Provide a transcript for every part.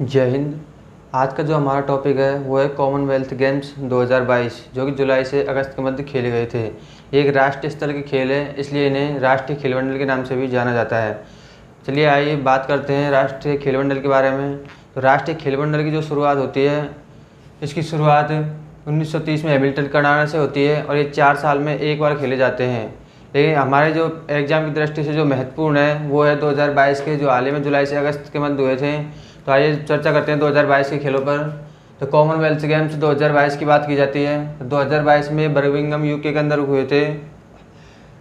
जय हिंद। आज का जो हमारा टॉपिक है वो है कॉमनवेल्थ गेम्स 2022 जो कि जुलाई से अगस्त के मध्य खेले गए थे। ये एक राष्ट्रीय स्तर के खेल है, इसलिए इन्हें राष्ट्रीय खेल मंडल के नाम से भी जाना जाता है। चलिए आइए बात करते हैं राष्ट्रीय खेल मंडल के बारे में। तो राष्ट्रीय खेल मंडल की जो शुरुआत होती है, इसकी शुरुआत 1930 में हैमिल्टन कनाडा से होती है और ये 4 साल में एक बार खेले जाते हैं। लेकिन हमारे जो एग्ज़ाम की दृष्टि से जो महत्वपूर्ण है वो है 2022 के, जो हाल ही में जुलाई से अगस्त के मध्य हुए थे। तो आइए चर्चा करते हैं 2022 के खेलों पर। तो कॉमनवेल्थ गेम्स 2022 की बात की जाती है तो 2022 में बर्मिंघम यूके के अंदर हुए थे,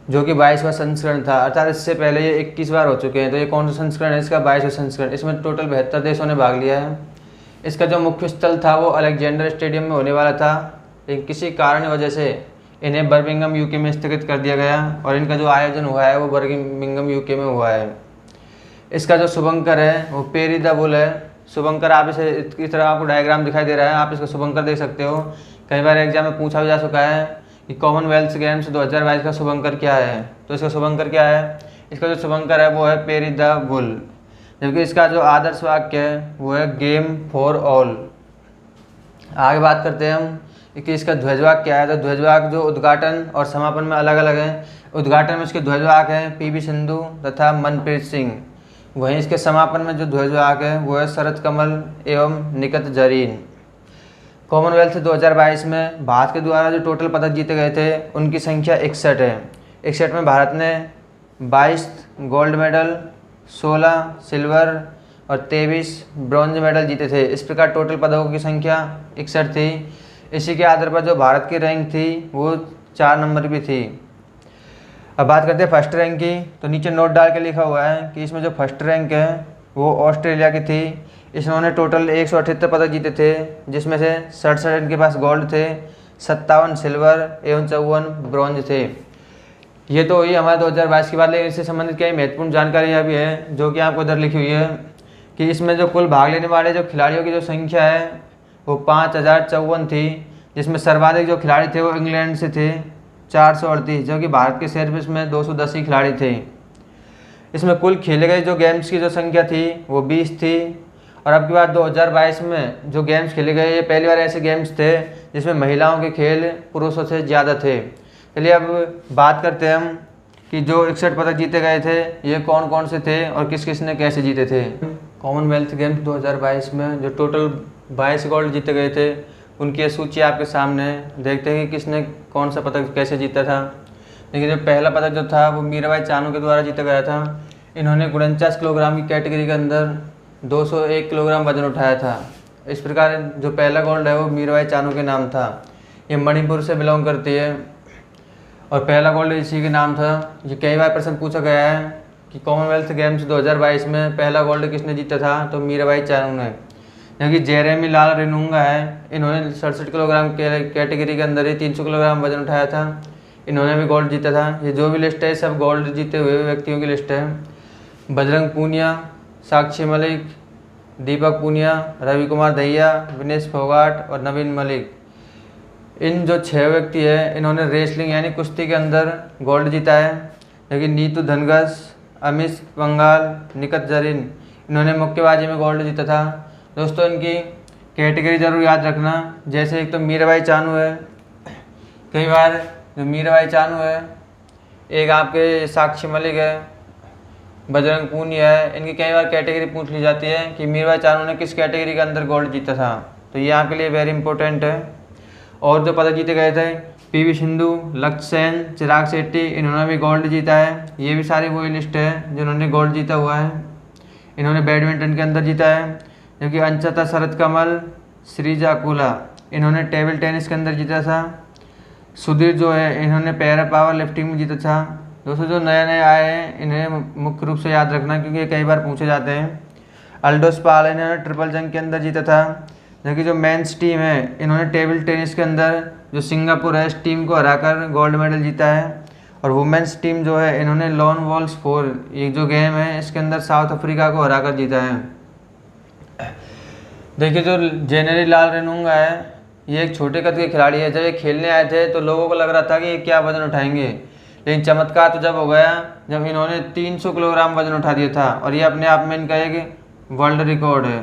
जो कि 22वां संस्करण था। अर्थात इससे पहले ये 21 बार हो चुके हैं। तो ये कौन सा संस्करण है? इसका 22वां संस्करण। इसमें टोटल 72 देशों ने भाग लिया है। इसका जो मुख्य स्थल था वो अलेक्जेंडर स्टेडियम में होने वाला था, लेकिन किसी कारण वजह से इन्हें बर्मिंघम यूके में स्थगित कर दिया गया और इनका जो आयोजन हुआ है वो बर्मिंघम यूके में हुआ है। इसका जो शुभंकर है वो पेरी द बुल है। शुभंकर, आप इसे इस तरह आपको डायग्राम दिखाई दे रहा है, आप इसका शुभंकर देख सकते हो। कई बार एग्जाम में पूछा भी जा चुका है कि कॉमनवेल्थ गेम्स 2022 का शुभंकर क्या है। तो इसका शुभंकर क्या है? इसका जो शुभंकर है वो है पेरी द बुल। जबकि इसका जो आदर्श वाक्य है वो है गेम फॉर ऑल। आगे बात करते हैं हम कि इसका ध्वजवाक्य क्या है। तो ध्वजवाक्य जो उद्घाटन और समापन में अलग अलग है। उद्घाटन में इसके ध्वजवाक्य हैं पीवी सिंधु तथा मनप्रीत सिंह। वहीं इसके समापन में जो ध्वजवाक्य है वो है शरद कमल एवं निकत जरीन। कॉमनवेल्थ 2022 में भारत के द्वारा जो टोटल पदक जीते गए थे उनकी संख्या 61 है। 61 में भारत ने 22 गोल्ड मेडल, 16 सिल्वर और 23 ब्रॉन्ज मेडल जीते थे। इस प्रकार टोटल पदकों की संख्या 61 थी। इसी के आधार पर जो भारत की रैंक थी वो 4 नंबर भी थी। अब बात करते हैं फर्स्ट रैंक की। तो नीचे नोट डाल के लिखा हुआ है कि इसमें जो फर्स्ट रैंक है वो ऑस्ट्रेलिया की थी। इन्होंने टोटल 178 पदक जीते थे, जिसमें से 67 इनके पास गोल्ड थे, 57 सिल्वर एवं 54 ब्रॉन्ज थे। ये तो हुई हमारे 2022 की बात। लेकिन इससे संबंधित कई महत्वपूर्ण जानकारियाँ भी है जो कि आपको इधर लिखी हुई है कि इसमें जो कुल भाग लेने वाले जो खिलाड़ियों की जो संख्या है वो 5054 थी, जिसमें सर्वाधिक जो खिलाड़ी थे वो इंग्लैंड से थे 438, जो कि भारत के सिर्फ इसमें 210 ही खिलाड़ी थे। इसमें कुल खेले गए जो गेम्स की जो संख्या थी वो 20 थी। और अब की बात 2022 में जो गेम्स खेले गए, ये पहली बार ऐसे गेम्स थे जिसमें महिलाओं के खेल पुरुषों से ज़्यादा थे। चलिए अब बात करते हैं हम कि जो 61 पदक जीते गए थे ये कौन कौन से थे और किस किस ने कैसे जीते थे। कॉमनवेल्थ गेम्स 2022 में जो टोटल 22 गोल्ड जीते गए थे उनकी सूची आपके सामने है। देखते हैं कि किसने कौन सा पदक कैसे जीता था। लेकिन जो पहला पदक जो था वो मीराबाई चानू के द्वारा जीता गया था। इन्होंने 49 किलोग्राम की कैटेगरी के अंदर 201 किलोग्राम वजन उठाया था। इस प्रकार जो पहला गोल्ड है वो मीराबाई चानू के नाम था। ये मणिपुर से बिलोंग करती है और पहला गोल्ड इसी के नाम था। ये कई बार प्रश्न पूछा गया है कि कॉमनवेल्थ गेम्स 2022 में पहला गोल्ड किसने जीता था, तो मीराबाई चानू ने। क्योंकि जेरेमी लाल रेनुंगा है, इन्होंने 67 किलोग्राम कैटेगरी के अंदर ही 300 किलोग्राम वजन उठाया था, इन्होंने भी गोल्ड जीता था। ये जो भी लिस्ट है सब गोल्ड जीते हुए व्यक्तियों की लिस्ट है। बजरंग पूनिया, साक्षी मलिक, दीपक पूनिया, रवि कुमार दहिया, विनेश फोगाट और नवीन मलिक, इन जो 6 व्यक्ति है इन्होंने रेसलिंग यानी कुश्ती के अंदर गोल्ड जीता है। लेकिन नीतू धनगस, अमिश पंगाल, निकत जरीन, इन्होंने मुक्केबाजी में गोल्ड जीता था। दोस्तों इनकी कैटेगरी ज़रूर याद रखना। जैसे एक तो मीराबाई चानू है, कई बार जो मीराबाई चानू है, एक आपके साक्षी मलिक है, बजरंग पूनिया है, इनकी कई बार कैटेगरी पूछ ली जाती है कि मीराबाई चानू ने किस कैटेगरी के अंदर गोल्ड जीता था। तो ये आपके लिए वेरी इंपॉर्टेंट है। और जो पदक जीते गए थे पीवी सिंधु, लक्ष्य सेन, चिराग शेट्टी, इन्होंने भी गोल्ड जीता है। ये भी सारी वही लिस्ट है जिन्होंने गोल्ड जीता हुआ है। इन्होंने बैडमिंटन के अंदर जीता है। जबकि अंशतः शरद कमल, श्रीजा अकुला, इन्होंने टेबल टेनिस के अंदर जीता था। सुधीर जो है इन्होंने पैरा पावर लिफ्टिंग में जीता था। दोस्तों जो नए नए आए हैं इन्हें मुख्य रूप से याद रखना क्योंकि ये कई बार पूछे जाते हैं। अल्डोस पाल इन्होंने ट्रिपल जंग के अंदर जीता था। जबकि जो मेंस टीम है इन्होंने टेबल टेनिस के अंदर जो सिंगापुर है इस टीम को हराकर गोल्ड मेडल जीता है। और वुमेंस टीम जो है इन्होंने लॉन वॉल्स 4 ये जो गेम है इसके अंदर साउथ अफ्रीका को हराकर जीता है। देखिए जो जेनेरी लाल रेनुंगा है ये एक छोटे कद के खिलाड़ी है। जब ये खेलने आए थे तो लोगों को लग रहा था कि ये क्या वजन उठाएंगे, लेकिन चमत्कार तो जब हो गया जब इन्होंने 300 किलोग्राम वजन उठा दिया था और ये अपने आप में इनका एक वर्ल्ड रिकॉर्ड है।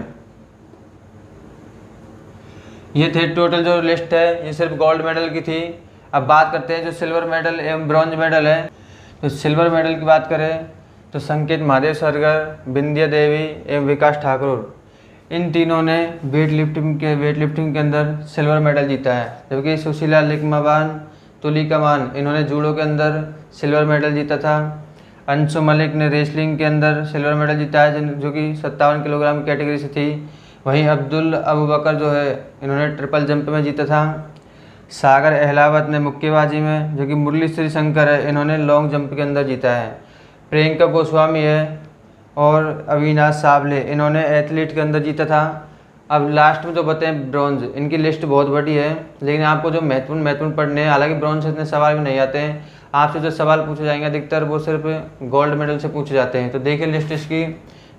ये थे टोटल जो लिस्ट है, ये सिर्फ गोल्ड मेडल की थी। अब बात करते हैं जो सिल्वर मेडल एवं ब्रॉन्ज मेडल है। तो सिल्वर मेडल की बात करें तो संकेत महादेव सरगर, बिंदिया देवी एवं विकास ठाकुर, इन तीनों ने वेट लिफ्टिंग के अंदर सिल्वर मेडल जीता है। जबकि सुशीला लिकमाबान, तुलिका मान, इन्होंने जूडो के अंदर सिल्वर मेडल जीता था। अंशु मलिक ने रेसलिंग के अंदर सिल्वर मेडल जीता है, जो कि 57 किलोग्राम कैटेगरी से थी। वहीं अब्दुल अबू बकर जो है, इन्होंने ट्रिपल जंप में जीता था। सागर अहलावत ने मुक्केबाजी में, जो कि मुरली श्री शंकर है, इन्होंने लॉन्ग जंप के अंदर जीता है। प्रियंका गोस्वामी है और अविनाश सावले, इन्होंने एथलीट के अंदर जीता था। अब लास्ट में जो बताएं ब्रॉन्ज, इनकी लिस्ट बहुत बड़ी है, लेकिन आपको जो महत्वपूर्ण पढ़ने हैं, हालांकि ब्रॉन्ज से इतने सवाल भी नहीं आते हैं। आपसे जो सवाल पूछे जाएंगे अधिकतर वो सिर्फ गोल्ड मेडल से पूछे जाते हैं। तो देखिए लिस्ट इसकी।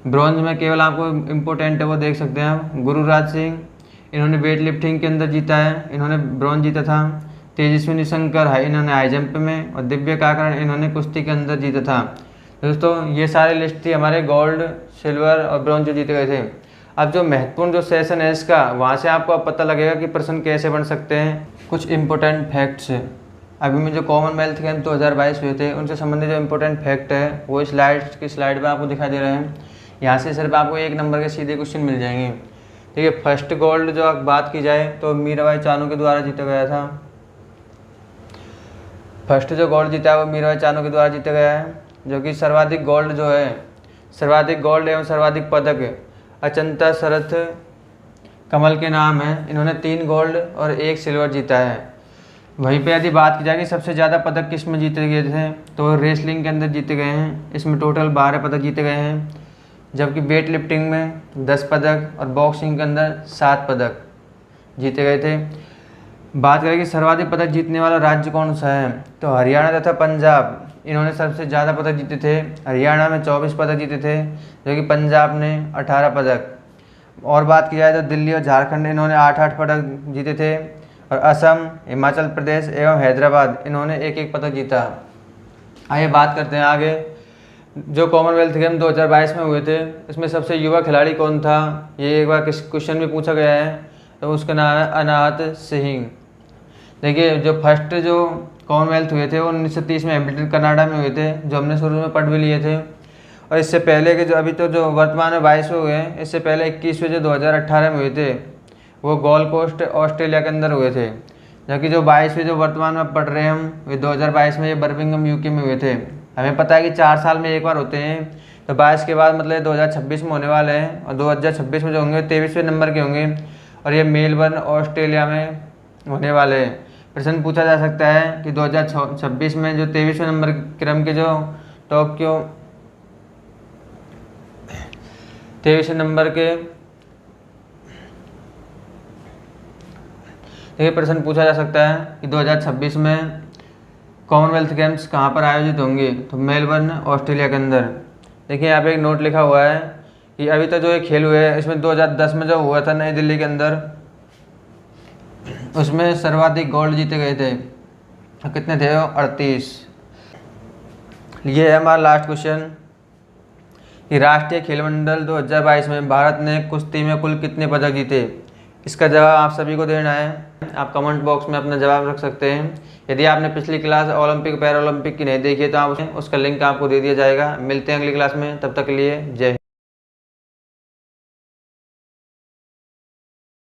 ब्रॉन्ज में केवल आपको इम्पोर्टेंट है वो देख सकते हैं आप। गुरुराज सिंह, इन्होंने वेट लिफ्टिंग के अंदर जीता है, इन्होंने ब्रॉन्ज जीता था। तेजस्विनी शंकर, इन्होंने हाई जंप में, और दिव्या काकरण, इन्होंने कुश्ती के अंदर जीता था। दोस्तों ये सारी लिस्ट थी हमारे गोल्ड, सिल्वर और ब्रॉन्ज जो जीते गए थे। अब जो महत्वपूर्ण जो सेशन है इसका, वहाँ से आपको अब पता लगेगा कि प्रश्न कैसे बन सकते हैं। कुछ इंपॉर्टेंट फैक्ट्स, अभी में जो कॉमनवेल्थ गेम 2022 हुए थे उनसे संबंधित जो इंपॉर्टेंट फैक्ट है वो स्लाइड पर आपको दिखाई दे रहे हैं। यहाँ से सिर्फ आपको 1 नंबर के सीधे क्वेश्चन मिल जाएंगे। ठीक है, फर्स्ट गोल्ड जो बात की जाए तो मीराबाई चानू के द्वारा जीता गया था। फर्स्ट जो गोल्ड जीता है वो मीराबाई चानू के द्वारा जीता गया है। जो कि सर्वाधिक गोल्ड जो है, सर्वाधिक गोल्ड एवं सर्वाधिक पदक अचंता शरथ कमल के नाम है, इन्होंने 3 गोल्ड और 1 सिल्वर जीता है। वहीं पे यदि बात की जाए कि सबसे ज़्यादा पदक किस में जीते गए थे तो रेसलिंग के अंदर जीते गए हैं, इसमें टोटल 12 पदक जीते गए हैं। जबकि वेट लिफ्टिंग में 10 पदक और बॉक्सिंग के अंदर 7 पदक जीते गए थे। बात करें कि सर्वाधिक पदक जीतने वाला राज्य कौन सा है तो हरियाणा तथा पंजाब, इन्होंने सबसे ज़्यादा पदक जीते थे। हरियाणा में 24 पदक जीते थे, जबकि पंजाब ने 18 पदक। और बात की जाए तो दिल्ली और झारखंड, इन्होंने 8-8 पदक जीते थे। और असम, हिमाचल प्रदेश एवं हैदराबाद, इन्होंने 1-1 पदक जीता। आइए बात करते हैं आगे। जो कॉमनवेल्थ गेम 2022 में हुए थे इसमें सबसे युवा खिलाड़ी कौन था, ये एक बार क्वेश्चन भी पूछा गया है। तो उसका नाम है अनाहत सिंह। देखिए जो फर्स्ट जो कॉमनवेल्थ हुए थे वो 1930 में हैमिल्टन कनाडा में हुए थे, जो हमने शुरू में पढ़ भी लिए थे। और इससे पहले के जो अभी तो जो वर्तमान में 22वें हुए हैं, इससे पहले 21वें जो 2018 में हुए थे वो गोल्ड कोस्ट ऑस्ट्रेलिया के अंदर हुए थे। जबकि जो 22वें जो वर्तमान में पढ़ रहे हैं हम, वे 2022 में ये बर्मिंघम यूके में हुए थे। हमें पता है कि 4 साल में एक बार होते हैं, तो 22 के बाद मतलब 2026 में होने वाले हैं। और 2026 में जो होंगे 23वें नंबर के होंगे, और ये मेलबर्न ऑस्ट्रेलिया में होने वाले हैं। प्रश्न पूछा जा सकता है कि 2026 में जो 23वें नंबर क्रम के जो टोक्यो 23वें नंबर के ये प्रश्न पूछा जा सकता है कि 2026 में कॉमनवेल्थ गेम्स कहाँ पर आयोजित होंगे तो मेलबर्न ऑस्ट्रेलिया के अंदर। देखिए यहाँ पे एक नोट लिखा हुआ है कि अभी तक जो ये खेल हुए हैं इसमें 2010 में जो हुआ था नई दिल्ली के अंदर, उसमें सर्वाधिक गोल्ड जीते गए थे। कितने थे वो? 38। ये है हमारा लास्ट क्वेश्चन कि राष्ट्रीय खेल मंडल 2022 में भारत ने कुश्ती में कुल कितने पदक जीते। इसका जवाब आप सभी को देना है। आप कमेंट बॉक्स में अपना जवाब रख सकते हैं। यदि आपने पिछली क्लास ओलंपिक पैरालंपिक की नहीं देखी है तो आप उसका लिंक आपको दे दिया जाएगा। मिलते हैं अगली क्लास में, तब तक के लिए जय हिंद।